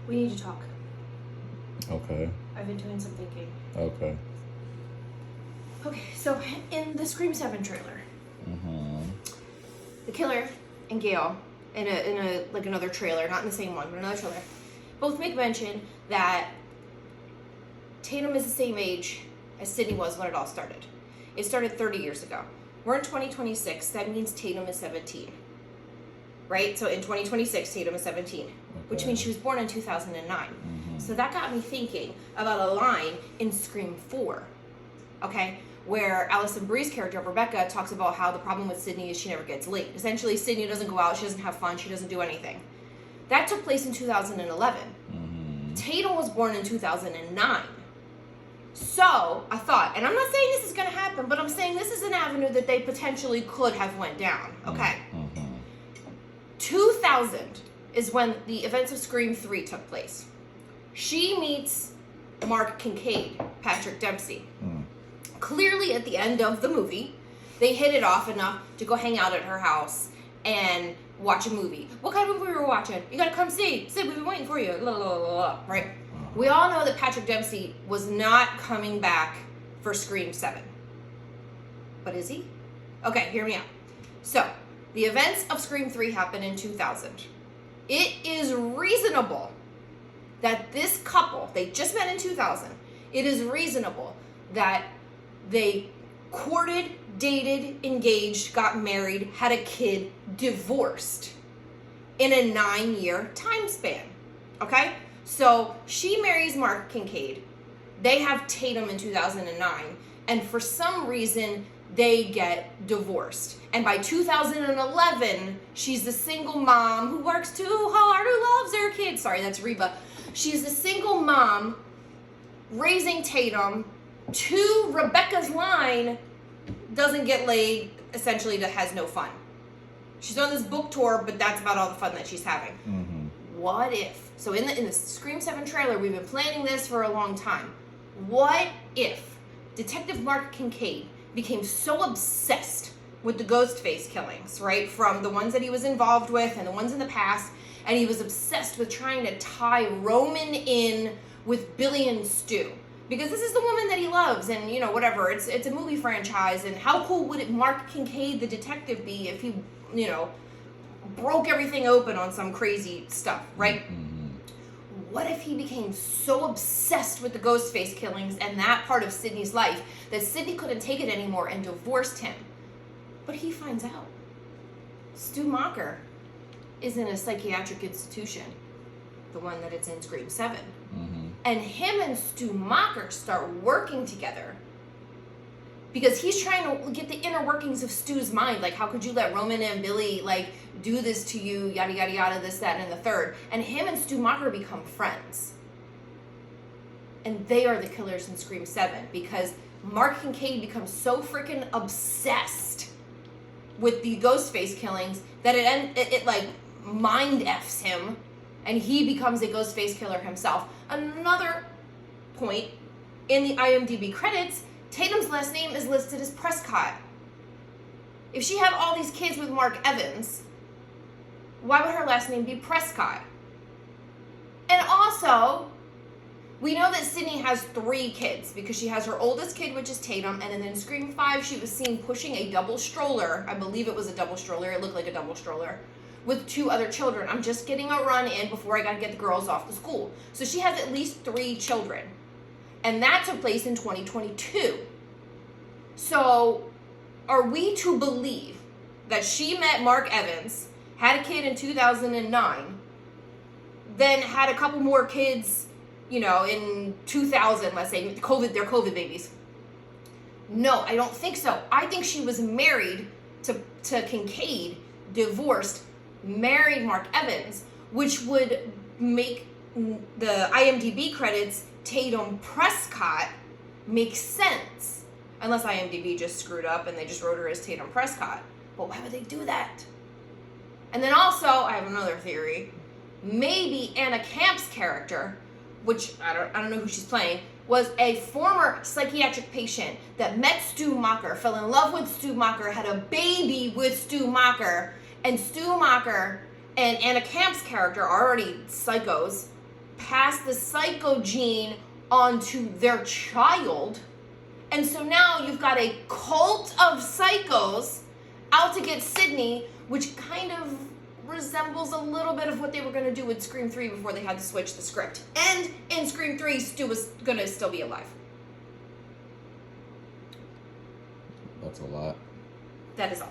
We need to talk. Okay. I've been doing some thinking. Okay. Okay, so in the Scream 7 trailer, the killer and Gail, in a like another trailer, not in the same one, but another trailer, both make mention that Tatum is the same age as Sydney was when it all started. It started 30 years ago. We're in 2026. That means Tatum is 17. Right? So in 2026, Tatum is 17, which means she was born in 2009. So that got me thinking about a line in Scream 4, okay, where Alison Brie's character, Rebecca, talks about how the problem with Sydney is she never gets laid. Essentially, Sydney doesn't go out, she doesn't have fun, she doesn't do anything. That took place in 2011. Tatum was born in 2009. So I thought, and I'm not saying this is going to happen, but I'm saying this is an avenue that they potentially could have went down, okay? 2000 is when the events of Scream 3 took place. She meets Mark Kincaid, Patrick Dempsey. Clearly at the end of the movie, they hit it off enough to go hang out at her house and watch a movie. What kind of movie we were watching? You gotta come see. Sid, we've been waiting for you. La, la, la, la, la. Right? We all know that Patrick Dempsey was not coming back for Scream 7. But is he? Okay, hear me out. So, the events of Scream 3 happened in 2000. It is reasonable that this couple, they just met in 2000, it is reasonable that they courted, dated, engaged, got married, had a kid, divorced in a 9-year time span. Okay? So she marries Mark Kincaid. They have Tatum in 2009. And for some reason, they get divorced. And by 2011, she's the single mom who works too hard, who loves her kids. Sorry, that's Reba. She's the single mom raising Tatum to Rebecca's line, doesn't get laid, essentially has no fun. She's on this book tour, but that's about all the fun that she's having. What if? So in the Scream 7 trailer, we've been planning this for a long time. What if Detective Mark Kincaid became so obsessed with the Ghostface killings, right? From the ones that he was involved with and the ones in the past, and he was obsessed with trying to tie Roman in with Billy and Stu. Because this is the woman that he loves, and you know, whatever, it's a movie franchise, and how cool would it Mark Kincaid, the detective, be if he, you know, broke everything open on some crazy stuff, right? What if he became so obsessed with the Ghostface killings and that part of Sydney's life that Sydney couldn't take it anymore and divorced him? But he finds out Stu Macher is in a psychiatric institution, the one that it's in Scream 7. And him and Stu Macher start working together because he's trying to get the inner workings of Stu's mind. Like, how could you let Roman and Billy, like, do this to you, yada, yada, yada, this, that, and the third. And him and Stu Macher become friends. And they are the killers in Scream 7 because Mark Kincaid becomes so freaking obsessed with the Ghostface killings that it like, mind F's him, and he becomes a Ghostface killer himself. Another point, in the IMDb credits, Tatum's last name is listed as Prescott. If she had all these kids with Mark Evans, why would her last name be Prescott? And also, we know that Sydney has 3 kids because she has her oldest kid, which is Tatum, and then in Scream 5, she was seen pushing a double stroller. I believe it was a double stroller. It looked like a double stroller with 2 other children. I'm just getting a run in before I got to get the girls off to school. So she has at least 3 children. And that took place in 2022. So are we to believe that she met Mark Evans, had a kid in 2009, then had a couple more kids, you know, in 2000, let's say, they're COVID babies? No, I don't think so. I think she was married to Kincaid, divorced, married Mark Evans, which would make the IMDb credits Tatum Prescott make sense. Unless IMDb just screwed up and they just wrote her as Tatum Prescott. But why would they do that? And then also, I have another theory. Maybe Anna Camp's character, which I don't know who she's playing, was a former psychiatric patient that met Stu Macher, fell in love with Stu Macher, had a baby with Stu Macher, and Stu Macher and Anna Camp's character are already psychos, pass the psycho gene onto their child. And so now you've got a cult of psychos out to get Sydney, which kind of resembles a little bit of what they were going to do with Scream 3 before they had to switch the script. And in Scream 3, Stu was going to still be alive. That's a lot. That is all.